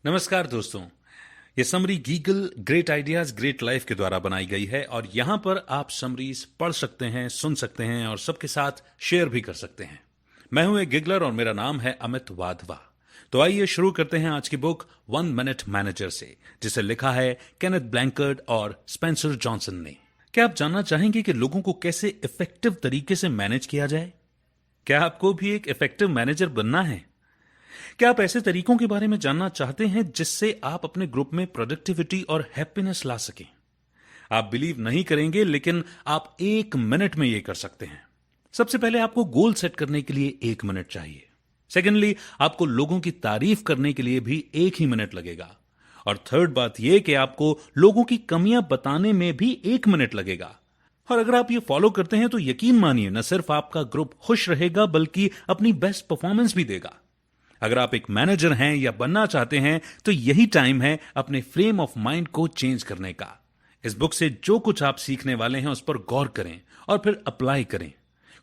नमस्कार दोस्तों। ये समरी गीगल ग्रेट आइडियाज ग्रेट लाइफ के द्वारा बनाई गई है और यहां पर आप समरीज पढ़ सकते हैं, सुन सकते हैं और सबके साथ शेयर भी कर सकते हैं। मैं हूं एक गिगलर और मेरा नाम है अमित वाधवा। तो आइए शुरू करते हैं आज की बुक 1 मिनट मैनेजर से, जिसे लिखा है केनेथ ब्लैंकर्ड और स्पेंसर जॉनसन ने। क्या आप जानना चाहेंगे कि लोगों को कैसे इफेक्टिव तरीके से मैनेज किया जाए? क्या आपको भी एक इफेक्टिव मैनेजर बनना है? क्या आप ऐसे तरीकों के बारे में जानना चाहते हैं जिससे आप अपने ग्रुप में प्रोडक्टिविटी और हैप्पीनेस ला सकें? आप बिलीव नहीं करेंगे, लेकिन आप 1 मिनट में यह कर सकते हैं। सबसे पहले आपको गोल सेट करने के लिए 1 मिनट चाहिए। सेकेंडली, आपको लोगों की तारीफ करने के लिए भी 1 ही मिनट लगेगा। और थर्ड बात यह कि आपको लोगों की कमियां बताने में भी 1 मिनट लगेगा। और अगर आप ये फॉलो करते हैं तो यकीन मानिए, न सिर्फ आपका ग्रुप खुश रहेगा बल्कि अपनी बेस्ट परफॉर्मेंस भी देगा। अगर आप एक मैनेजर हैं या बनना चाहते हैं तो यही टाइम है अपने फ्रेम ऑफ माइंड को चेंज करने का। इस बुक से जो कुछ आप सीखने वाले हैं उस पर गौर करें और फिर अप्लाई करें।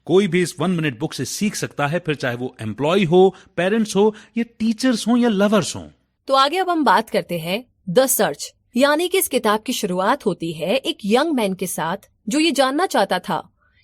कोई भी इस 1 मिनट बुक से सीख सकता है, फिर चाहे वो एम्प्लॉय हो, पेरेंट्स हो या टीचर्स हो या लवर्स हो। तो आगे अब हम बात करते हैं द सर्च, यानी कि इस किताब की शुरुआत होती है एक यंग मैन के साथ जो ये जानना चाहता था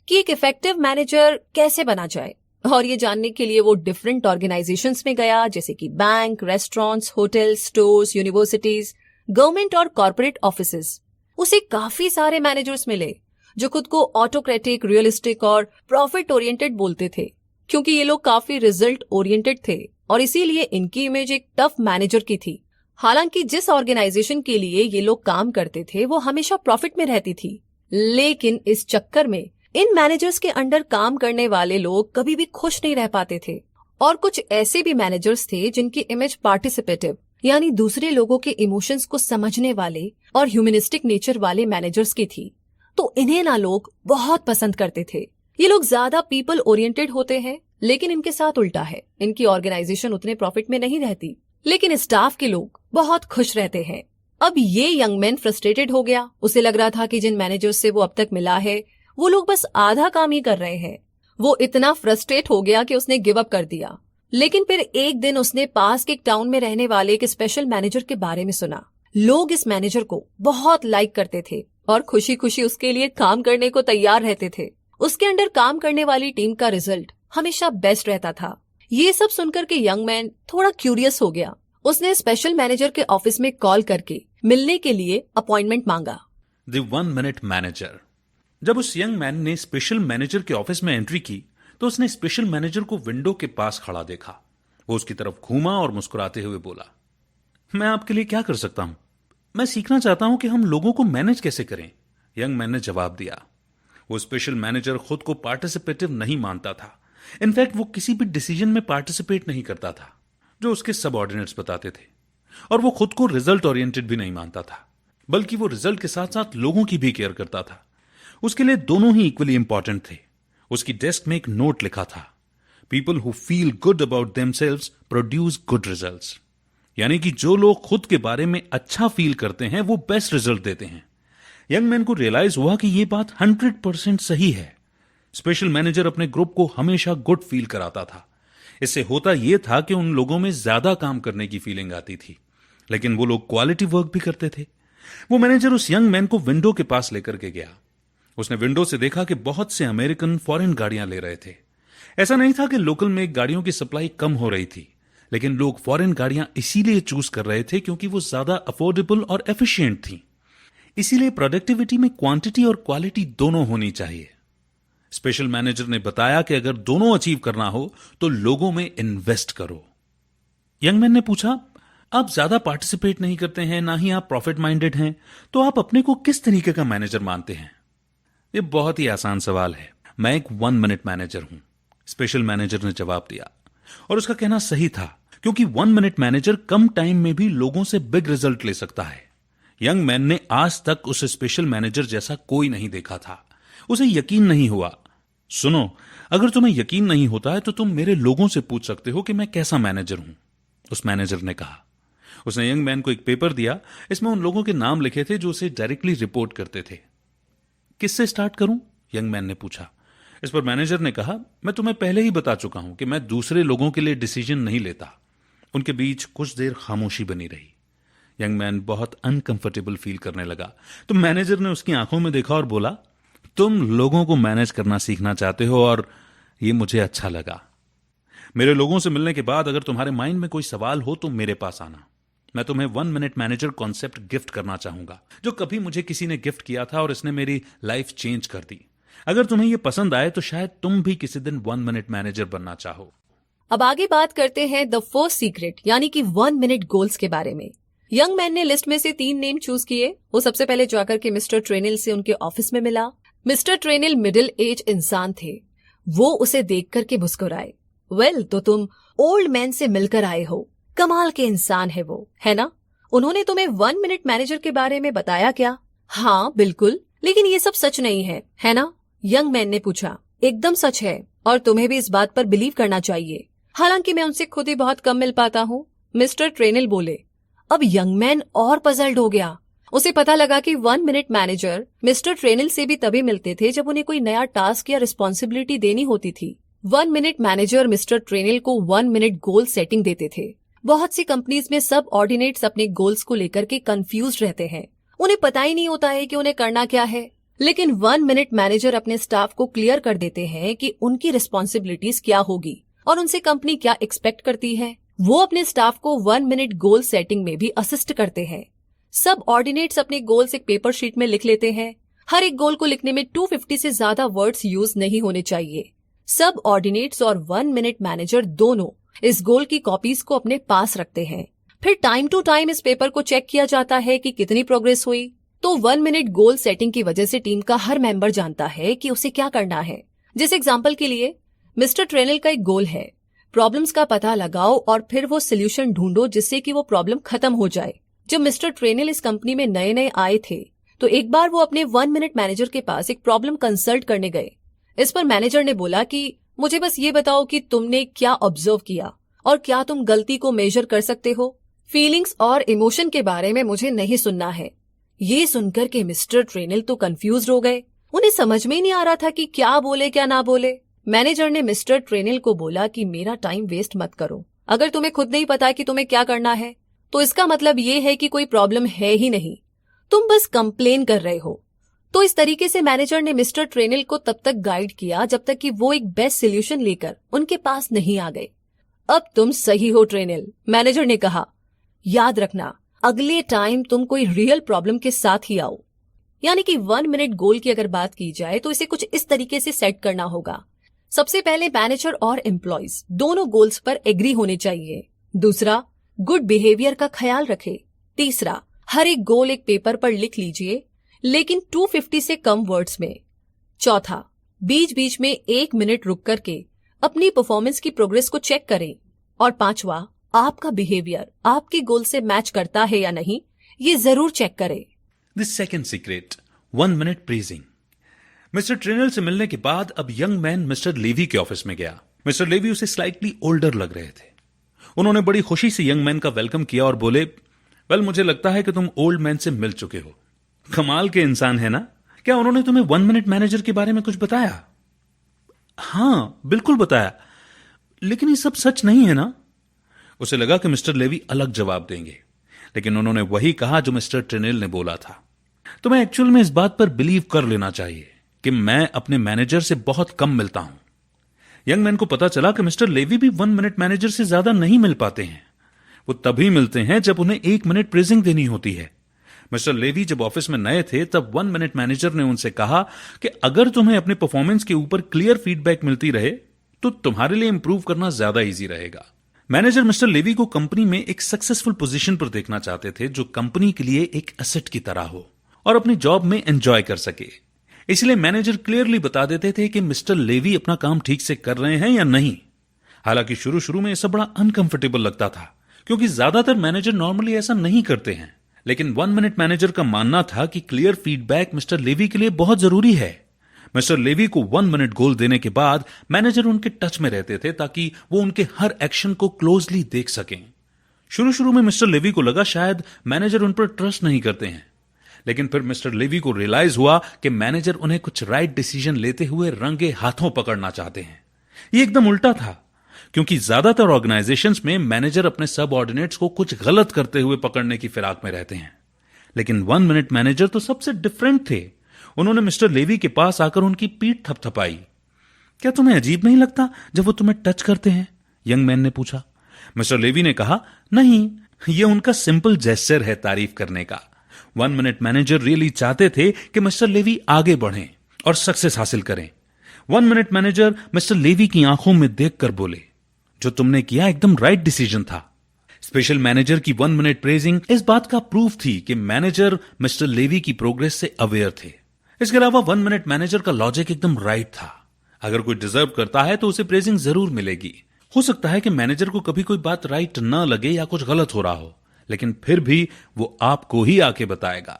कि एक इफेक्टिव मैनेजर कैसे बना जाए। और ये जानने के लिए वो डिफरेंट ऑर्गेनाइजेशंस में गया, जैसे कि bank, restaurants, hotels, stores, universities, government और कॉर्पोरेट ऑफिसेज। उसे काफी सारे मैनेजर्स मिले जो खुद को ऑटोक्रेटिक, रियलिस्टिक और प्रॉफिट ओरिएंटेड बोलते थे, क्योंकि ये लोग काफी रिजल्ट ओरिएंटेड थे और इसीलिए इनकी इमेज एक टफ मैनेजर की थी। हालांकि जिस ऑर्गेनाइजेशन के लिए ये लोग काम करते थे वो हमेशा प्रॉफिट में रहती थी, लेकिन इस चक्कर में इन मैनेजर्स के अंडर काम करने वाले लोग कभी भी खुश नहीं रह पाते थे। और कुछ ऐसे भी मैनेजर्स थे जिनकी इमेज पार्टिसिपेटिव, यानी दूसरे लोगों के इमोशंस को समझने वाले और ह्यूमनिस्टिक नेचर वाले मैनेजर्स की थी। तो इन्हें ना लोग बहुत पसंद करते थे। ये लोग ज्यादा पीपल ओरिएंटेड होते हैं, लेकिन इनके साथ उल्टा है। इनकी ऑर्गेनाइजेशन उतने प्रॉफिट में नहीं रहती, लेकिन स्टाफ के लोग बहुत खुश रहते हैं। अब ये यंग मैन फ्रस्ट्रेटेड हो गया। उसे लग रहा था कि जिन मैनेजर्स से वो अब तक मिला है वो लोग बस आधा काम ही कर रहे हैं। वो इतना फ्रस्ट्रेट हो गया कि उसने गिव अप कर दिया। लेकिन फिर एक दिन उसने पास के एक टाउन में रहने वाले एक स्पेशल मैनेजर के बारे में सुना। लोग इस मैनेजर को बहुत लाइक करते थे और खुशी खुशी उसके लिए काम करने को तैयार रहते थे। उसके अंडर काम करने वाली टीम का रिजल्ट हमेशा बेस्ट रहता था। ये सब सुनकर के यंग मैन थोड़ा क्यूरियस हो गया। उसने स्पेशल मैनेजर के ऑफिस में कॉल करके मिलने के लिए अपॉइंटमेंट मांगा। The 1 minute manager. जब उस यंग मैन ने स्पेशल मैनेजर के ऑफिस में एंट्री की तो उसने स्पेशल मैनेजर को विंडो के पास खड़ा देखा। वो उसकी तरफ घूमा और मुस्कुराते हुए बोला, मैं आपके लिए क्या कर सकता हूं? मैं सीखना चाहता हूं कि हम लोगों को मैनेज कैसे करें। यंग मैन ने जवाब दिया। वो स्पेशल मैनेजर खुद को पार्टिसिपेटिव नहीं मानता था। इनफैक्ट वो किसी भी डिसीजन में पार्टिसिपेट नहीं करता था जो उसके सबऑर्डिनेट्स बताते थे। और वो खुद को रिजल्ट ओरिएंटेड भी नहीं मानता था, बल्कि वो रिजल्ट के साथ साथ लोगों की भी केयर करता था। उसके लिए दोनों ही इक्वली इंपॉर्टेंट थे। उसकी डेस्क में एक नोट लिखा था, people who feel good about themselves produce good results. यानी कि जो लोग खुद के बारे में अच्छा फील करते हैं वो बेस्ट रिजल्ट देते हैं। यंग मैन को रियलाइज हुआ कि यह बात 100% सही है। स्पेशल मैनेजर अपने ग्रुप को हमेशा गुड फील कराता था। इससे होता यह था कि उन लोगों में ज्यादा काम करने की फीलिंग आती थी, लेकिन वो लोग क्वालिटी वर्क भी करते थे। वो मैनेजर उस यंग मैन को विंडो के पास लेकर के गया। उसने विंडो से देखा कि बहुत से अमेरिकन फॉरेन गाड़ियां ले रहे थे। ऐसा नहीं था कि लोकल में गाड़ियों की सप्लाई कम हो रही थी, लेकिन लोग फॉरेन गाड़ियां इसीलिए चूज कर रहे थे क्योंकि वो ज्यादा अफोर्डेबल और एफिशिएंट थी। इसीलिए प्रोडक्टिविटी में क्वांटिटी और क्वालिटी दोनों होनी चाहिए। स्पेशल मैनेजर ने बताया कि अगर दोनों अचीव करना हो तो लोगों में इन्वेस्ट करो। यंग मैन ने पूछा, आप ज्यादा पार्टिसिपेट नहीं करते हैं, ना ही आप प्रॉफिट माइंडेड हैं, तो आप अपने को किस तरीके का मैनेजर मानते हैं? ये बहुत ही आसान सवाल है। मैं एक 1 मिनट मैनेजर हूं, स्पेशल मैनेजर ने जवाब दिया। और उसका कहना सही था, क्योंकि 1 मिनट मैनेजर कम टाइम में भी लोगों से बिग रिजल्ट ले सकता है। यंग मैन ने आज तक उस स्पेशल मैनेजर जैसा कोई नहीं देखा था। उसे यकीन नहीं हुआ। सुनो, अगर तुम्हें यकीन नहीं होता है तो तुम मेरे लोगों से पूछ सकते हो कि मैं कैसा मैनेजर हूं, उस मैनेजर ने कहा। उसने यंग मैन को एक पेपर दिया। इसमें उन लोगों के नाम लिखे थे जो उसे डायरेक्टली रिपोर्ट करते थे। किससे स्टार्ट करूं? यंग मैन ने पूछा। इस पर मैनेजर ने कहा, मैं तुम्हें पहले ही बता चुका हूं कि मैं दूसरे लोगों के लिए डिसीजन नहीं लेता। उनके बीच कुछ देर खामोशी बनी रही। यंग मैन बहुत अनकंफर्टेबल फील करने लगा, तो मैनेजर ने उसकी आंखों में देखा और बोला, तुम लोगों को मैनेज करना सीखना चाहते हो और ये मुझे अच्छा लगा। मेरे लोगों से मिलने के बाद अगर तुम्हारे माइंड में कोई सवाल हो तो मेरे पास आना। मैं तुम्हें 1 मिनट मैनेजर कॉन्सेप्ट गिफ्ट करना चाहूंगा, जो कभी मुझे किसी ने गिफ्ट किया था और इसने मेरी लाइफ चेंज कर दी। अगर तुम्हें यह पसंद आए तो शायद तुम भी किसी दिन 1 मिनट मैनेजर बनना चाहो। अब आगे बात करते हैं द फर्स्ट सीक्रेट यानी कि 1 मिनट गोल्स के बारे में। यंग मैन ने लिस्ट में से 3 नेम चूज किए। वो सबसे पहले जाकर के मिस्टर ट्रेनिल से उनके ऑफिस में मिला। मिस्टर ट्रेनिल मिडिल एज इंसान थे। वो उसे देख करके मुस्कुराए। वेल, तो तुम ओल्ड मैन से मिलकर आए हो, कमाल के इंसान है वो, है ना? उन्होंने तुम्हें 1 मिनट मैनेजर के बारे में बताया क्या? हाँ बिल्कुल, लेकिन ये सब सच नहीं है ना? यंग मैन ने पूछा। एकदम सच है और तुम्हें भी इस बात पर बिलीव करना चाहिए। हालांकि मैं उनसे खुद ही बहुत कम मिल पाता हूँ, मिस्टर ट्रेनिल बोले। अब यंग मैन और पजल्ड हो गया। उसे पता लगा कि 1 मिनट मैनेजर मिस्टर ट्रेनिल से भी तभी मिलते थे जब उन्हें कोई नया टास्क या रिस्पॉन्सिबिलिटी देनी होती थी। 1 मिनट मैनेजर मिस्टर ट्रेनिल को 1 मिनट गोल सेटिंग देते थे। बहुत सी कंपनीज में सब ऑर्डिनेट्स अपने गोल्स को लेकर के कंफ्यूज रहते हैं। उन्हें पता ही नहीं होता है कि उन्हें करना क्या है। लेकिन 1 मिनट मैनेजर अपने स्टाफ को क्लियर कर देते हैं कि उनकी रिस्पॉन्सिबिलिटीज क्या होगी और उनसे कंपनी क्या एक्सपेक्ट करती है। वो अपने स्टाफ को 1 मिनट गोल सेटिंग में भी असिस्ट करते हैं। सब ऑर्डिनेट्स अपने गोल्स एक पेपर शीट में लिख लेते हैं। हर एक गोल को लिखने में 250 से ज्यादा वर्ड्स यूज नहीं होने चाहिए। सब ऑर्डिनेट्स और 1 मिनट मैनेजर दोनों इस गोल की कॉपीज को अपने पास रखते हैं। फिर टाइम टू टाइम इस पेपर को चेक किया जाता है कि कितनी प्रोग्रेस हुई। तो 1 मिनट गोल सेटिंग की वजह से टीम का हर मेंबर जानता है कि उसे क्या करना है। जिस एग्जाम्पल के लिए मिस्टर ट्रेनिल का एक गोल है, प्रॉब्लम्स का पता लगाओ और फिर वो सोल्यूशन ढूंढो जिससे कि वो प्रॉब्लम खत्म हो जाए। जब मिस्टर ट्रेनिल इस कंपनी में नए नए आए थे तो एक बार वो अपने 1 मिनट मैनेजर के पास एक प्रॉब्लम कंसल्ट करने गए। इस पर मैनेजर ने बोला कि मुझे बस ये बताओ कि तुमने क्या ऑब्जर्व किया और क्या तुम गलती को मेजर कर सकते हो। फीलिंग्स और इमोशन के बारे में मुझे नहीं सुनना है। ये सुनकर के मिस्टर ट्रेनिल तो कंफ्यूज हो गए। उन्हें समझ में ही नहीं आ रहा था कि क्या बोले क्या ना बोले। मैनेजर ने मिस्टर ट्रेनिल को बोला कि मेरा टाइम वेस्ट मत करो। अगर तुम्हें खुद नहीं पता कि तुम्हें क्या करना है तो इसका मतलब ये है कि कोई प्रॉब्लम है ही नहीं, तुम बस कंप्लेन कर रहे हो। तो इस तरीके से मैनेजर ने मिस्टर ट्रेनिल को तब तक गाइड किया जब तक कि वो एक बेस्ट सोल्यूशन लेकर उनके पास नहीं आ गए। अब तुम सही हो ट्रेनिल, मैनेजर ने कहा। याद रखना, अगले टाइम तुम कोई रियल प्रॉब्लम के साथ ही आओ। यानी कि 1 मिनट गोल की अगर बात की जाए तो इसे कुछ इस तरीके से सेट करना होगा। सबसे पहले मैनेजर और एम्प्लॉइज दोनों गोल्स पर एग्री होने चाहिए। दूसरा, गुड बिहेवियर का ख्याल रखे। तीसरा, हर एक गोल एक पेपर पर लिख लीजिए लेकिन 250 से कम वर्ड्स में। चौथा, बीच बीच में 1 मिनट रुक करके अपनी परफॉर्मेंस की प्रोग्रेस को चेक करें। और पांचवा, आपका बिहेवियर आपके गोल से मैच करता है या नहीं, ये जरूर चेक करें। The second secret, 1 minute praising. Mister Trenell से मिलने के बाद अब यंग मैन मिस्टर लेवी के ऑफिस में गया। मिस्टर लेवी उसे स्लाइटली ओल्डर लग रहे थे। उन्होंने बड़ी खुशी से यंग मैन का वेलकम किया और बोले, वेल, मुझे लगता है कि तुम ओल्ड मैन से मिल चुके हो। कमाल के इंसान है ना? क्या उन्होंने तुम्हें 1 मिनट मैनेजर के बारे में कुछ बताया? हाँ बिल्कुल बताया, लेकिन ये सब सच नहीं है ना? उसे लगा कि मिस्टर लेवी अलग जवाब देंगे, लेकिन उन्होंने वही कहा जो मिस्टर ट्रेनिल ने बोला था। तुम्हें एक्चुअल में इस बात पर बिलीव कर लेना चाहिए कि मैं अपने मैनेजर से बहुत कम मिलता हूं। यंग मैन को पता चला कि मिस्टर लेवी भी 1 मिनट मैनेजर से ज्यादा नहीं मिल पाते हैं। वो तभी मिलते हैं जब उन्हें 1 मिनट प्रेजिंग देनी होती है। मिस्टर लेवी जब ऑफिस में नए थे तब 1 मिनट मैनेजर ने उनसे कहा कि अगर तुम्हें अपने परफॉर्मेंस के ऊपर क्लियर फीडबैक मिलती रहे तो तुम्हारे लिए इंप्रूव करना ज्यादा इजी रहेगा। मैनेजर मिस्टर लेवी को कंपनी में एक सक्सेसफुल पोजीशन पर देखना चाहते थे जो कंपनी के लिए एक एसेट की तरह हो और अपनी जॉब में एंजॉय कर सके। इसलिए मैनेजर क्लियरली बता देते थे कि मिस्टर लेवी अपना काम ठीक से कर रहे हैं या नहीं। हालांकि शुरू शुरू में यह सब बड़ा अनकंफर्टेबल लगता था क्योंकि ज्यादातर मैनेजर नॉर्मली ऐसा नहीं करते हैं, लेकिन 1 मिनट मैनेजर का मानना था कि क्लियर फीडबैक मिस्टर लेवी के लिए बहुत जरूरी है। मिस्टर लेवी को 1 मिनट गोल देने के बाद मैनेजर उनके टच में रहते थे ताकि वो उनके हर एक्शन को क्लोजली देख सकें। शुरू शुरू में मिस्टर लेवी को लगा शायद मैनेजर उन पर ट्रस्ट नहीं करते हैं, लेकिन फिर मिस्टर लेवी को रियलाइज हुआ कि मैनेजर उन्हें कुछ राइट डिसीजन लेते हुए रंगे हाथों पकड़ना चाहते हैं। ये एकदम उल्टा था, क्योंकि ज्यादातर ऑर्गेनाइजेशंस में मैनेजर अपने सबऑर्डिनेट्स को कुछ गलत करते हुए पकड़ने की फिराक में रहते हैं। लेकिन 1 मिनट मैनेजर तो सबसे डिफरेंट थे। उन्होंने मिस्टर लेवी के पास आकर उनकी पीठ थपथपाई। क्या तुम्हें अजीब नहीं लगता जब वो तुम्हें टच करते हैं? यंग मैन ने पूछा। मिस्टर लेवी ने कहा, नहीं, ये उनका सिंपल जेस्चर है तारीफ करने का। 1 मिनट मैनेजर रियली चाहते थे कि मिस्टर लेवी आगे बढ़ें और सक्सेस हासिल करें। 1 मिनट मैनेजर मिस्टर लेवी की आंखों में देखकर बोले, जो तुमने किया एकदम राइट डिसीजन था। स्पेशल मैनेजर की 1 मिनट प्रेजिंग इस बात का प्रूफ थी कि मैनेजर मिस्टर लेवी की प्रोग्रेस से अवेयर थे। इसके अलावा 1 मिनट मैनेजर का लॉजिक एकदम राइट था। अगर कोई डिजर्व करता है तो उसे प्रेजिंग जरूर मिलेगी। हो सकता है कि मैनेजर को कभी कोई बात राइट न लगे या कुछ गलत हो रहा हो, लेकिन फिर भी वो आपको ही आके बताएगा।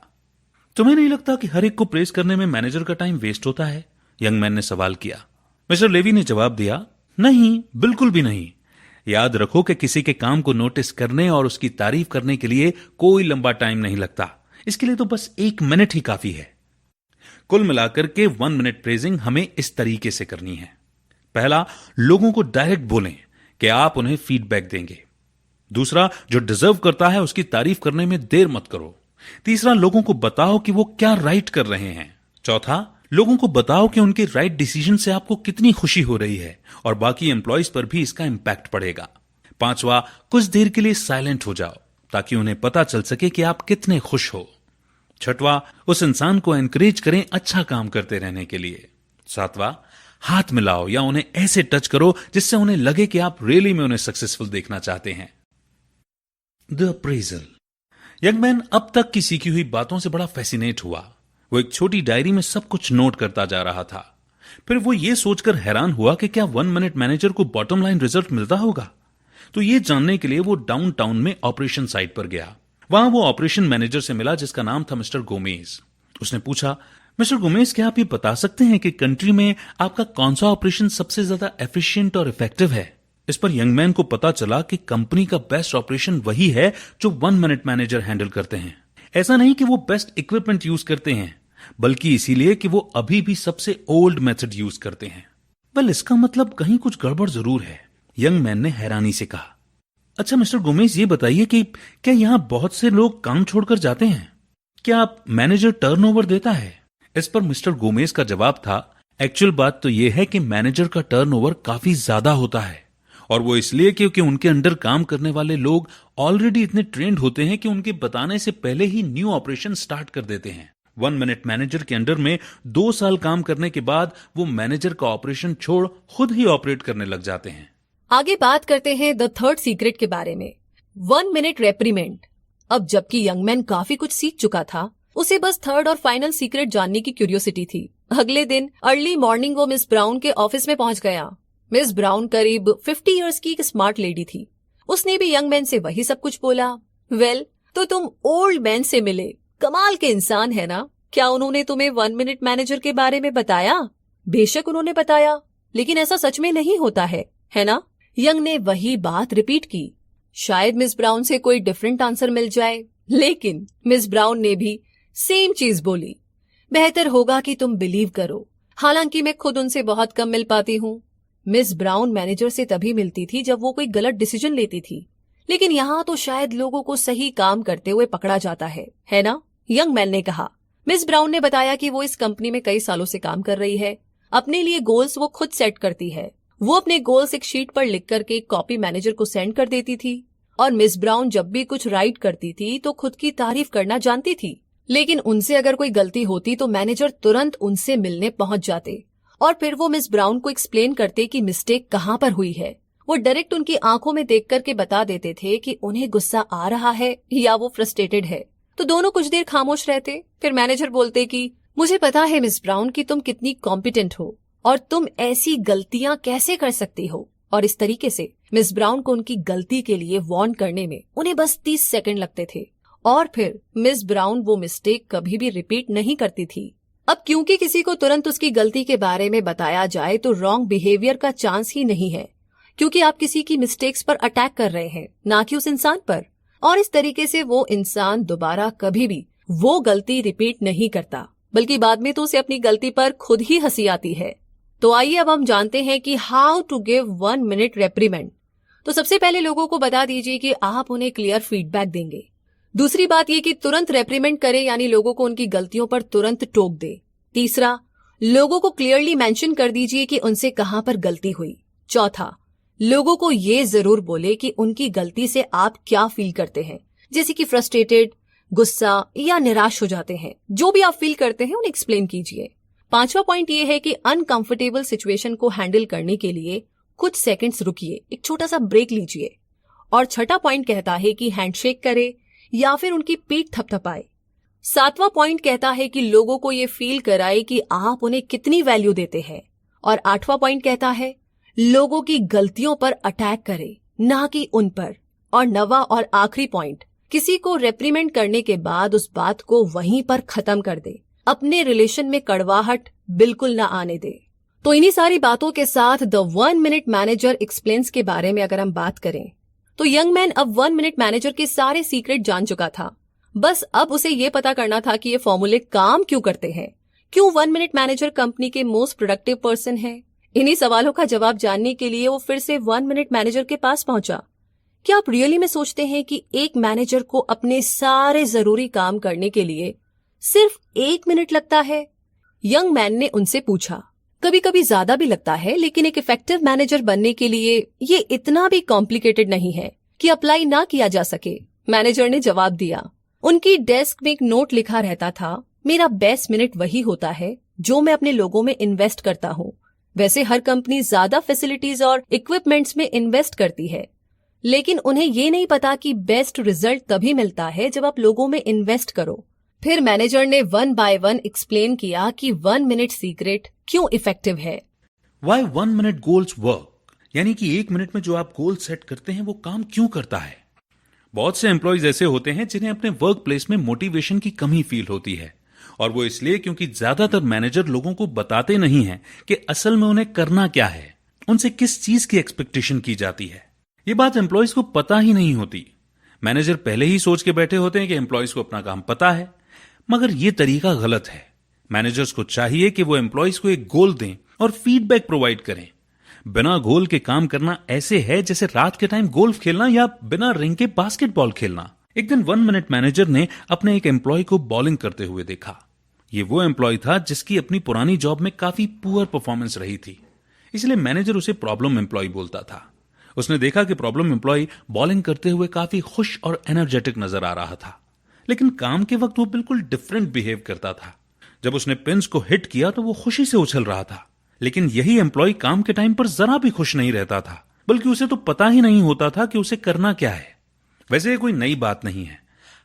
तुम्हें नहीं लगता कि हर एक को प्रेस करने में मैनेजर का टाइम वेस्ट होता है? यंग मैन ने सवाल किया। मिस्टर लेवी ने जवाब दिया, नहीं, बिल्कुल भी नहीं। याद रखो कि किसी के काम को नोटिस करने और उसकी तारीफ करने के लिए कोई लंबा टाइम नहीं लगता। इसके लिए तो बस 1 मिनट ही काफी है। कुल मिलाकर के 1 मिनट प्रेजिंग हमें इस तरीके से करनी है। पहला, लोगों को डायरेक्ट बोलें कि आप उन्हें फीडबैक देंगे। दूसरा, जो डिजर्व करता है उसकी तारीफ करने में देर मत करो। तीसरा, लोगों को बताओ कि वो क्या राइट कर रहे हैं। चौथा, लोगों को बताओ कि उनके राइट डिसीजन से आपको कितनी खुशी हो रही है और बाकी एम्प्लॉइज पर भी इसका इंपैक्ट पड़ेगा। पांचवा, कुछ देर के लिए साइलेंट हो जाओ ताकि उन्हें पता चल सके कि आप कितने खुश हो। छठवां, उस इंसान को एनकरेज करें अच्छा काम करते रहने के लिए। सातवां, हाथ मिलाओ या उन्हें ऐसे टच करो जिससे उन्हें लगे कि आप रियली में उन्हें सक्सेसफुल देखना चाहते हैं। The appraisal. यंग मैन अब तक की सीखी हुई बातों से बड़ा फैसिनेट हुआ। वो एक छोटी डायरी में सब कुछ नोट करता जा रहा था। फिर वो ये सोचकर हैरान हुआ कि क्या 1 मिनट मैनेजर को बॉटम लाइन रिजल्ट मिलता होगा। तो ये जानने के लिए वो डाउनटाउन में ऑपरेशन साइट पर गया। वहां वो ऑपरेशन मैनेजर से मिला जिसका नाम था मिस्टर गोमेज। उसने पूछा, मिस्टर गोमेज, क्या आप ये बता सकते हैं कि कंट्री में आपका कौन सा ऑपरेशन सबसे ज्यादा एफिशिएंट और इफेक्टिव है? इस पर यंग मैन को पता चला कि कंपनी का बेस्ट ऑपरेशन वही है जो 1 मिनट मैनेजर हैंडल करते हैं। ऐसा नहीं कि वो बेस्ट इक्विपमेंट यूज करते हैं, बल्कि इसीलिए कि वो अभी भी सबसे ओल्ड मेथड यूज करते हैं। वेल, इसका मतलब कहीं कुछ गड़बड़ जरूर है, यंग मैन ने हैरानी से कहा। अच्छा मिस्टर गोमेज, ये बताइए कि क्या यहां बहुत से लोग काम छोड़कर जाते हैं? क्या आप मैनेजर टर्नओवर देता है? इस पर मिस्टर गोमेज का जवाब था, एक्चुअल बात तो यह है कि मैनेजर का टर्नओवर काफी ज्यादा होता है, और वो इसलिए क्योंकि उनके अंडर काम करने वाले लोग ऑलरेडी इतने ट्रेंड होते हैं कि उनके बताने से पहले ही न्यू ऑपरेशन स्टार्ट कर देते हैं। 1 मिनट मैनेजर के अंडर में 2 साल काम करने के बाद वो मैनेजर का ऑपरेशन छोड़ खुद ही ऑपरेट करने लग जाते हैं। आगे बात करते हैं द थर्ड सीक्रेट के बारे में, 1 मिनट रेप्रीमेंड। अब जबकि यंग मैन काफी कुछ सीख चुका था, उसे बस थर्ड और फाइनल सीक्रेट जानने की क्यूरियोसिटी थी। अगले दिन अर्ली मॉर्निंग वो मिस ब्राउन के ऑफिस में पहुंच गया। मिस ब्राउन करीब 50 इयर्स की एक स्मार्ट लेडी थी। उसने भी यंग मैन से वही सब कुछ बोला। वेल, तो तुम ओल्ड मैन से मिले, कमाल के इंसान है ना। क्या उन्होंने तुम्हें 1 मिनट मैनेजर के बारे में बताया? बेशक उन्होंने बताया, लेकिन ऐसा सच में नहीं होता है ना? यंग ने वही बात रिपीट की। शायद मिस ब्राउन से कोई डिफरेंट आंसर मिल जाए, लेकिन मिस ब्राउन ने भी सेम चीज बोली। बेहतर होगा कि तुम बिलीव करो। हालांकि मैं खुद उनसे बहुत कम मिल पाती हूँ। मिस ब्राउन मैनेजर से तभी मिलती थी जब वो कोई गलत डिसीजन लेती थी, लेकिन यहाँ तो शायद लोगों को सही काम करते हुए पकड़ा जाता है ना? यंग मैन ने कहा। मिस ब्राउन ने बताया कि वो इस कंपनी में कई सालों से काम कर रही है। अपने लिए गोल्स वो खुद सेट करती है। वो अपने गोल्स एक शीट पर लिख करके कॉपी मैनेजर को सेंड कर देती थी, और मिस ब्राउन जब भी कुछ राइट करती थी तो खुद की तारीफ करना जानती थी। लेकिन उनसे अगर कोई गलती होती तो मैनेजर तुरंत उनसे मिलने पहुंच जाते, और फिर वो मिस ब्राउन को एक्सप्लेन करते कि मिस्टेक कहाँ पर हुई है। वो डायरेक्ट उनकी आंखों में देख करके बता देते थे कि उन्हें गुस्सा आ रहा है या वो फ्रस्ट्रेटेड है। तो दोनों कुछ देर खामोश रहते। फिर मैनेजर बोलते कि मुझे पता है मिस ब्राउन कि तुम कितनी कॉम्पिटेंट हो और तुम ऐसी गलतियां कैसे कर सकती हो। और इस तरीके से मिस ब्राउन को उनकी गलती के लिए वार्न करने में उन्हें बस 30 सेकंड लगते थे, और फिर मिस ब्राउन वो मिस्टेक कभी भी रिपीट नहीं करती थी। अब क्योंकि किसी को तुरंत उसकी गलती के बारे में बताया जाए तो रॉन्ग बिहेवियर का चांस ही नहीं है, क्योंकि आप किसी की मिस्टेक्स पर अटैक कर रहे हैं, ना कि उस इंसान पर। और इस तरीके से वो इंसान दोबारा कभी भी वो गलती रिपीट नहीं करता, बल्कि बाद में तो उसे अपनी गलती पर खुद ही हंसी आती है। तो आइए अब हम जानते हैं कि how to give 1 minute reprimand. तो सबसे पहले लोगों को बता दीजिए कि आप उन्हें क्लियर फीडबैक देंगे। दूसरी बात ये कि तुरंत रेप्रीमेंड करें, यानी लोगों को उनकी गलतियों पर तुरंत टोक दे। तीसरा, लोगों को क्लियरली मेंशन कर दीजिए कि उनसे कहां पर गलती हुई। चौथा, लोगों को ये जरूर बोले कि उनकी गलती से आप क्या फील करते हैं, जैसे कि फ्रस्ट्रेटेड, गुस्सा या निराश हो जाते हैं। जो भी आप फील करते हैं उन्हें एक्सप्लेन कीजिए। पांचवा पॉइंट ये है कि अनकंफर्टेबल सिचुएशन को हैंडल करने के लिए कुछ सेकंड्स रुकिए, एक छोटा सा ब्रेक लीजिए। और छठा पॉइंट कहता है कि हैंडशेक करे या फिर उनकी पीठ थपथपाए। सातवां पॉइंट कहता है कि लोगों को ये फील कराए कि आप उन्हें कितनी वैल्यू देते हैं। और आठवां पॉइंट कहता है लोगों की गलतियों पर अटैक करे, ना कि उन पर। और नवा और आखिरी पॉइंट, किसी को रेप्रीमेंड करने के बाद उस बात को वहीं पर खत्म कर दे, अपने रिलेशन में कड़वाहट बिल्कुल ना आने दे। तो इन्हीं सारी बातों के साथ द 1 मिनट मैनेजर एक्सप्लेन्स के बारे में अगर हम बात करें तो यंग मैन अब 1 मिनट मैनेजर के सारे सीक्रेट जान चुका था। बस अब उसे ये पता करना था कि ये फॉर्मूले काम क्यों करते हैं, क्यों 1 मिनट मैनेजर कंपनी के मोस्ट प्रोडक्टिव पर्सन है। इन्हीं सवालों का जवाब जानने के लिए वो फिर से 1 मिनट मैनेजर के पास पहुंचा। क्या आप रियली में सोचते हैं कि एक मैनेजर को अपने सारे जरूरी काम करने के लिए सिर्फ 1 मिनट लगता है? यंग मैन ने उनसे पूछा। कभी कभी ज्यादा भी लगता है, लेकिन एक इफेक्टिव मैनेजर बनने के लिए ये इतना भी कॉम्प्लिकेटेड नहीं है कि अप्लाई ना किया जा सके, मैनेजर ने जवाब दिया। उनकी डेस्क में एक नोट लिखा रहता था, मेरा बेस्ट मिनट वही होता है जो मैं अपने लोगों में इन्वेस्ट करता हूँ। वैसे हर कंपनी ज्यादा फैसिलिटीज और इक्विपमेंट्स में इन्वेस्ट करती है, लेकिन उन्हें ये नहीं पता कि बेस्ट रिजल्ट तभी मिलता है जब आप लोगों में इन्वेस्ट करो। फिर मैनेजर ने 1 बाय 1 एक्सप्लेन किया कि 1 मिनट सीक्रेट क्यों इफेक्टिव है। वाई 1 मिनट गोल्स वर्क, यानी कि 1 मिनट में जो आप गोल सेट करते हैं वो काम क्यों करता है। बहुत से एम्प्लॉयज ऐसे होते हैं जिन्हें अपने वर्क प्लेस में मोटिवेशन की कमी फील होती है, और वो इसलिए क्योंकि ज्यादातर मैनेजर लोगों को बताते नहीं हैं कि असल में उन्हें करना क्या है, उनसे किस चीज की एक्सपेक्टेशन की जाती है। ये बात एम्प्लॉयज को पता ही नहीं होती। मैनेजर पहले ही सोच के बैठे होते हैं कि एम्प्लॉयज को अपना काम पता है, मगर यह तरीका गलत है। मैनेजर्स को चाहिए कि वो एम्प्लॉयज को एक गोल दें और फीडबैक प्रोवाइड करें। बिना गोल के काम करना ऐसे है जैसे रात के टाइम गोल्फ खेलना या बिना रिंग के बास्केटबॉल खेलना। एक दिन 1 मिनट मैनेजर ने अपने एक एम्प्लॉय को बॉलिंग करते हुए देखा। ये वो एम्प्लॉय था जिसकी अपनी पुरानी जॉब में काफी पुअर परफॉर्मेंस रही थी, इसलिए मैनेजर उसे प्रॉब्लम एम्प्लॉय बोलता था। उसने देखा कि प्रॉब्लम एम्प्लॉय बॉलिंग करते हुए काफी खुश और एनर्जेटिक नजर आ रहा था, लेकिन काम के वक्त वो बिल्कुल डिफरेंट बिहेव करता था। जब उसने पिंस को हिट किया तो वो खुशी से उछल रहा था, लेकिन यही एम्प्लॉय काम के टाइम पर जरा भी खुश नहीं रहता था, बल्कि उसे तो पता ही नहीं होता था कि उसे करना क्या है। वैसे ये कोई नई बात नहीं है।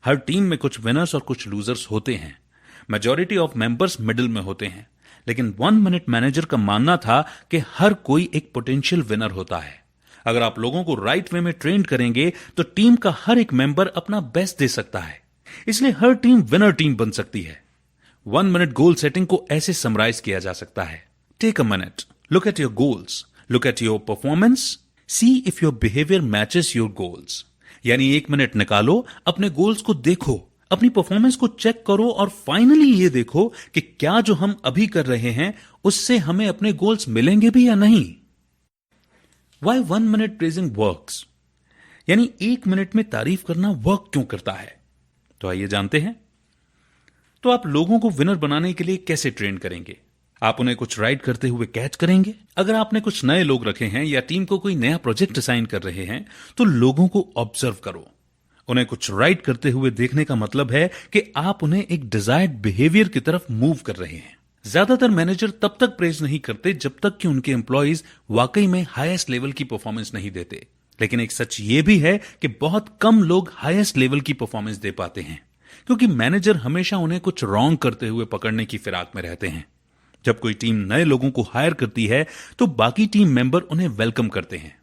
हर टीम में कुछ विनर्स और कुछ लूजर्स होते हैं। मेजॉरिटी ऑफ मेंबर्स मिडिल में होते हैं, लेकिन 1 मिनट मैनेजर का मानना था कि हर कोई एक पोटेंशियल विनर होता है। अगर आप लोगों को राइट वे में ट्रेन करेंगे तो टीम का हर एक मेंबर अपना बेस्ट दे सकता है, इसलिए हर टीम विनर टीम बन सकती है। 1 मिनट गोल सेटिंग को ऐसे समराइज किया जा सकता है। Take a minute, look at your goals, look at your performance, see if your behaviour matches your goals. यानी 1 मिनट निकालो, अपने गोल्स को देखो, अपनी परफॉर्मेंस को चेक करो और फाइनली ये देखो कि क्या जो हम अभी कर रहे हैं उससे हमें अपने गोल्स मिलेंगे भी या नहीं। वाई 1 मिनट प्रेजिंग वर्क्स, यानी 1 मिनट में तारीफ करना वर्क क्यों करता है, तो आइए जानते हैं। तो आप लोगों को विनर बनाने के लिए कैसे ट्रेन करेंगे? आप उन्हें कुछ राइड करते हुए कैच करेंगे। अगर आपने कुछ नए लोग रखे हैं या टीम को कोई नया प्रोजेक्ट असाइन कर रहे हैं तो लोगों को ऑब्जर्व करो। उन्हें कुछ राइड करते हुए देखने का मतलब है कि आप उन्हें एक डिजायर्ड बिहेवियर की तरफ मूव कर रहे हैं। ज्यादातर मैनेजर तब तक प्रेज नहीं करते जब तक कि उनके एम्प्लॉइज वाकई में हाईएस्ट लेवल की परफॉर्मेंस नहीं देते, लेकिन एक सच ये भी है कि बहुत कम लोग हाईएस्ट लेवल की परफॉर्मेंस दे पाते हैं, क्योंकि मैनेजर हमेशा उन्हें कुछ रॉन्ग करते हुए पकड़ने की फिराक में रहते हैं। जब कोई टीम नए लोगों को हायर करती है तो बाकी टीम मेंबर उन्हें वेलकम करते हैं,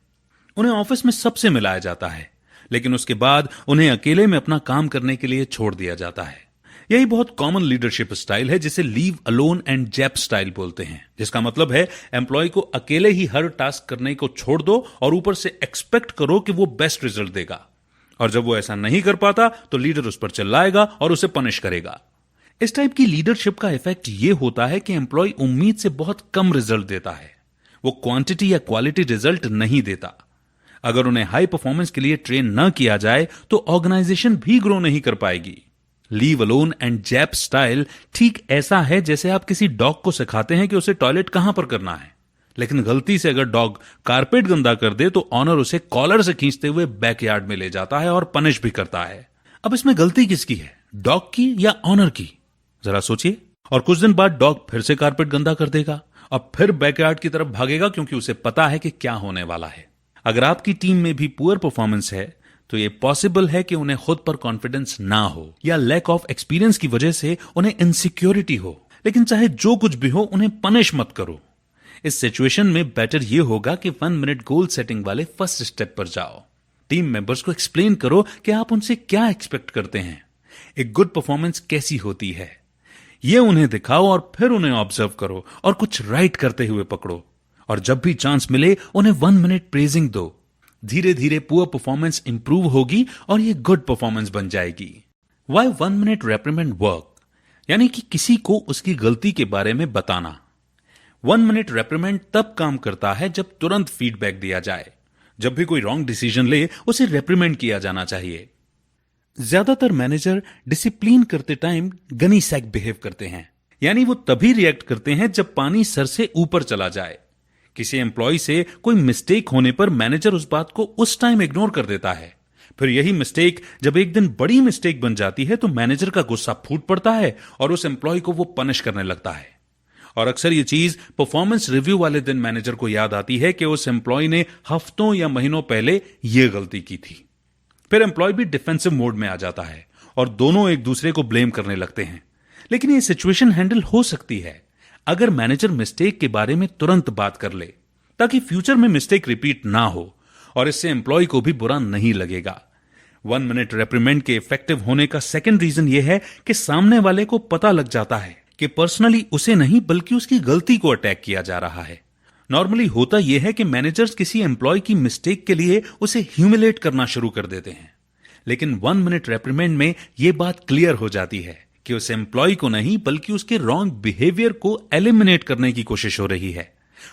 उन्हें ऑफिस में सबसे मिलाया जाता है, लेकिन उसके बाद उन्हें अकेले में अपना काम करने के लिए छोड़ दिया जाता है। यही बहुत कॉमन लीडरशिप स्टाइल है जिसे लीव अलोन एंड जेप स्टाइल बोलते हैं, जिसका मतलब है एम्प्लॉय को अकेले ही हर टास्क करने को छोड़ दो और ऊपर से एक्सपेक्ट करो कि वो बेस्ट रिजल्ट देगा, और जब वो ऐसा नहीं कर पाता तो लीडर उस पर चिल्लाएगा और उसे पनिश करेगा। इस टाइप की लीडरशिप का इफेक्ट ये होता है कि एम्प्लॉय उम्मीद से बहुत कम रिजल्ट देता है, वो क्वांटिटी या क्वालिटी रिजल्ट नहीं देता। अगर उन्हें हाई परफॉर्मेंस के लिए ट्रेन न किया जाए तो ऑर्गेनाइजेशन भी ग्रो नहीं कर पाएगी। Leave alone and JAP style ठीक ऐसा है जैसे आप किसी डॉग को सिखाते हैं कि उसे टॉयलेट कहां पर करना है, लेकिन गलती से अगर डॉग कारपेट गंदा कर दे तो ऑनर उसे कॉलर से खींचते हुए बैकयार्ड में ले जाता है और पनिश भी करता है। अब इसमें गलती किसकी है, डॉग की या ऑनर की? जरा सोचिए। और कुछ दिन बाद डॉग फिर से कारपेट गंदा कर देगा और फिर बैकयार्ड की तरफ भागेगा, क्योंकि उसे पता है कि क्या होने वाला है। अगर आपकी टीम में भी पुअर परफॉर्मेंस है तो यह पॉसिबल है कि उन्हें खुद पर कॉन्फिडेंस ना हो या लैक ऑफ एक्सपीरियंस की वजह से उन्हें इनसिक्योरिटी हो। लेकिन चाहे जो कुछ भी हो, उन्हें पनिश मत करो। इस सिचुएशन में बेटर यह होगा कि 1 मिनट गोल सेटिंग वाले फर्स्ट स्टेप पर जाओ। टीम मेंबर्स को एक्सप्लेन करो कि आप उनसे क्या एक्सपेक्ट करते हैं, एक गुड परफॉर्मेंस कैसी होती है, ये उन्हें दिखाओ और फिर उन्हें ऑब्जर्व करो और कुछ राइट करते हुए पकड़ो। और जब भी चांस मिले उन्हें 1 मिनट प्रेजिंग दो। धीरे धीरे पुअर परफॉर्मेंस इंप्रूव होगी और ये गुड परफॉर्मेंस बन जाएगी। व्हाई 1 मिनट रेप्रिमेंड वर्क, यानी कि किसी को उसकी गलती के बारे में बताना। 1 मिनट रेप्रिमेंड तब काम करता है जब तुरंत फीडबैक दिया जाए। जब भी कोई रॉन्ग डिसीजन ले उसे रेप्रिमेंड किया जाना चाहिए। ज्यादातर मैनेजर डिसिप्लिन करते टाइम गनी सैक बिहेव करते हैं, यानी वो तभी रिएक्ट करते हैं जब पानी सर से ऊपर चला जाए। किसी एम्प्लॉय से कोई मिस्टेक होने पर मैनेजर उस बात को उस टाइम इग्नोर कर देता है। फिर यही मिस्टेक जब एक दिन बड़ी मिस्टेक बन जाती है तो मैनेजर का गुस्सा फूट पड़ता है और उस एम्प्लॉय को वो पनिश करने लगता है। और अक्सर ये चीज परफॉर्मेंस रिव्यू वाले दिन मैनेजर को याद आती है कि उस एम्प्लॉय ने हफ्तों या महीनों पहले ये गलती की थी। फिर एम्प्लॉय भी डिफेंसिव मोड में आ जाता है और दोनों एक दूसरे को ब्लेम करने लगते हैं। लेकिन ये सिचुएशन हैंडल हो सकती है अगर मैनेजर मिस्टेक के बारे में तुरंत बात कर ले, ताकि फ्यूचर में मिस्टेक रिपीट ना हो और इससे एम्प्लॉय को भी बुरा नहीं लगेगा। 1 मिनट रेप्रिमेंड के इफेक्टिव होने का सेकंड रीजन यह है कि सामने वाले को पता लग जाता है कि पर्सनली उसे नहीं बल्कि उसकी गलती को अटैक किया जा रहा है। नॉर्मली होता यह है कि मैनेजर्स किसी एम्प्लॉय की मिस्टेक के लिए उसे ह्यूमिलेट करना शुरू कर देते हैं, लेकिन 1 मिनट रेप्रिमेंड में यह बात क्लियर हो जाती है कि उस एम्प्लॉय को नहीं बल्कि उसके रॉन्ग बिहेवियर को एलिमिनेट करने की कोशिश हो रही है।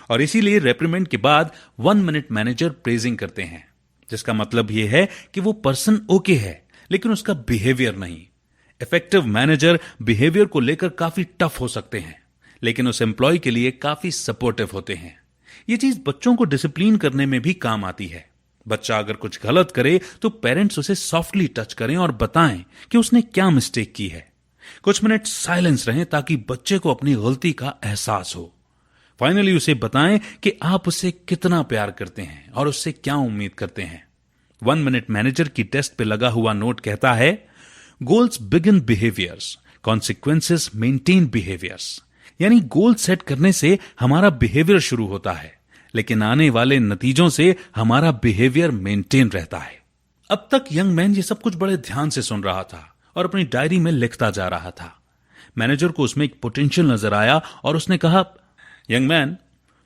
और इसीलिए रेप्रिमेंड के बाद 1 मिनट मैनेजर प्रेजिंग करते हैं, जिसका मतलब यह है कि वो पर्सन ओके है लेकिन उसका बिहेवियर नहीं। इफेक्टिव मैनेजर बिहेवियर को लेकर काफी टफ हो सकते हैं, लेकिन उस एम्प्लॉय के लिए काफी सपोर्टिव होते हैं। यह चीज बच्चों को डिसिप्लिन करने में भी काम आती है। बच्चा अगर कुछ गलत करे तो पेरेंट्स उसे सॉफ्टली टच करें और बताएं कि उसने क्या मिस्टेक की है। कुछ मिनट साइलेंस रहें ताकि बच्चे को अपनी गलती का एहसास हो। फाइनली उसे बताएं कि आप उसे कितना प्यार करते हैं और उससे क्या उम्मीद करते हैं। 1 मिनट मैनेजर की टेस्ट पे लगा हुआ नोट कहता है, goals begin behaviours, consequences maintain behaviours. यानी गोल सेट करने से हमारा बिहेवियर शुरू होता है, लेकिन आने वाले नतीजों से हमारा बिहेवियर मेंटेन रहता है। अब तक यंग मैन ये सब कुछ बड़े ध्यान से सुन रहा था और अपनी डायरी में लिखता जा रहा था। मैनेजर को उसमें एक पोटेंशियल नजर आया और उसने कहा, यंग मैन,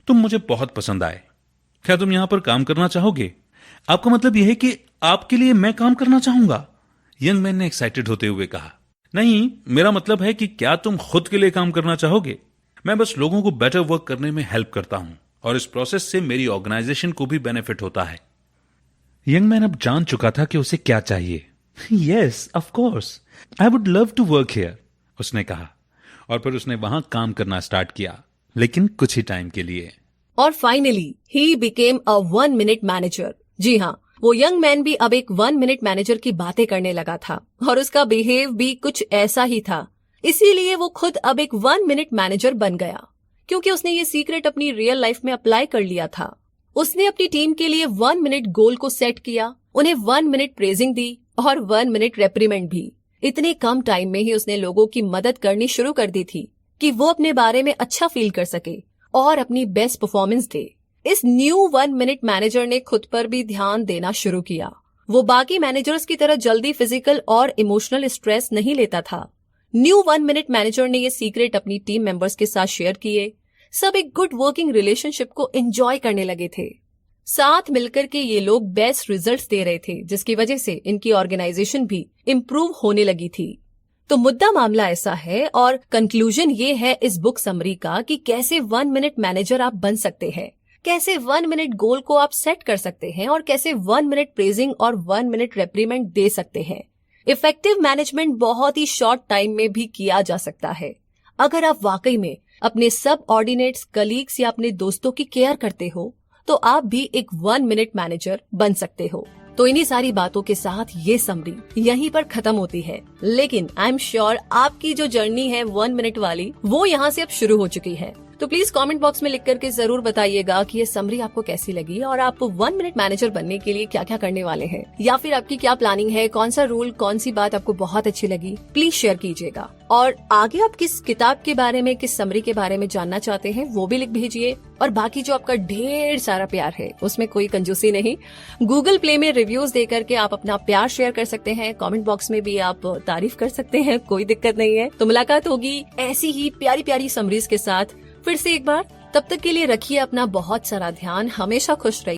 तुम मुझे बहुत पसंद आए। क्या तुम यहां पर काम करना चाहोगे? आपका मतलब यह है कि आपके लिए मैं काम करना चाहूंगा? यंग मैन ने एक्साइटेड होते हुए कहा, नहीं, मेरा मतलब है कि क्या तुम खुद के लिए काम करना चाहोगे? मैं बस लोगों को बेटर वर्क करने में हेल्प करता हूं और इस प्रोसेस से मेरी ऑर्गेनाइजेशन को भी बेनिफिट होता है। यंग मैन अब जान चुका था कि उसे क्या चाहिए। Yes, of course, I would love to work here, उसने कहा। और फिर उसने वहां काम करना स्टार्ट किया, लेकिन कुछ ही टाइम के लिए। और finally he became a 1 minute manager. जी हाँ, वो यंग मैन भी अब एक 1 मिनट मैनेजर की बातें करने लगा था और उसका बिहेव भी कुछ ऐसा ही था। इसीलिए वो खुद अब एक 1 मिनट मैनेजर बन गया, क्योंकि उसने ये सीक्रेट अपनी रियल लाइफ में अप्लाई कर लिया था। उसने अपनी टीम के लिए 1 मिनट गोल को सेट किया, उन्हें 1 मिनट प्रेजिंग दी और 1 मिनट रेप्रीमेंड भी। इतने कम टाइम में ही उसने लोगों की मदद करनी शुरू कर दी थी कि वो अपने बारे में अच्छा फील कर सके और अपनी बेस्ट परफॉर्मेंस दे। इस न्यू 1 मिनट मैनेजर ने खुद पर भी ध्यान देना शुरू किया। वो बाकी मैनेजर्स की तरह जल्दी फिजिकल और इमोशनल स्ट्रेस नहीं लेता था। न्यू 1 मिनट मैनेजर ने ये सीक्रेट अपनी टीम मेंबर्स के साथ शेयर किए। सब एक गुड वर्किंग रिलेशनशिप को एंजॉय करने लगे थे। साथ मिलकर के ये लोग बेस्ट रिजल्ट्स दे रहे थे, जिसकी वजह से इनकी ऑर्गेनाइजेशन भी इम्प्रूव होने लगी थी। तो मुद्दा मामला ऐसा है और कंक्लूजन ये है इस बुक समरी का कि कैसे 1 मिनट मैनेजर आप बन सकते हैं, कैसे 1 मिनट गोल को आप सेट कर सकते हैं और कैसे 1 मिनट प्रेजिंग और 1 मिनट रेप्रीमेंट दे सकते हैं। इफेक्टिव मैनेजमेंट बहुत ही शॉर्ट टाइम में भी किया जा सकता है। अगर आप वाकई में अपने सब ऑर्डिनेट्स, कलीग्स या अपने दोस्तों की केयर करते हो तो आप भी एक 1 मिनट मैनेजर बन सकते हो। तो इन्हीं सारी बातों के साथ ये समरी यहीं पर खत्म होती है, लेकिन आई एम श्योर आपकी जो जर्नी है 1 मिनट वाली वो यहाँ से अब शुरू हो चुकी है। तो प्लीज कमेंट बॉक्स में लिख करके जरूर बताइएगा कि ये समरी आपको कैसी लगी और आप 1 मिनट मैनेजर बनने के लिए क्या क्या करने वाले हैं, या फिर आपकी क्या प्लानिंग है, कौन सा रूल, कौन सी बात आपको बहुत अच्छी लगी, प्लीज शेयर कीजिएगा। और आगे आप किस किताब के बारे में, किस समरी के बारे में जानना चाहते हैं वो भी लिख भेजिए। और बाकी जो आपका ढेर सारा प्यार है उसमें कोई कंजूसी नहीं। गूगल प्ले में रिव्यूज देकर के आप अपना प्यार शेयर कर सकते हैं, कमेंट बॉक्स में भी आप तारीफ कर सकते हैं, कोई दिक्कत नहीं है। तो मुलाकात होगी ऐसी ही प्यारी प्यारी समरीज के साथ फिर से एक बार। तब तक के लिए रखिए अपना बहुत सारा ध्यान, हमेशा खुश रहिए।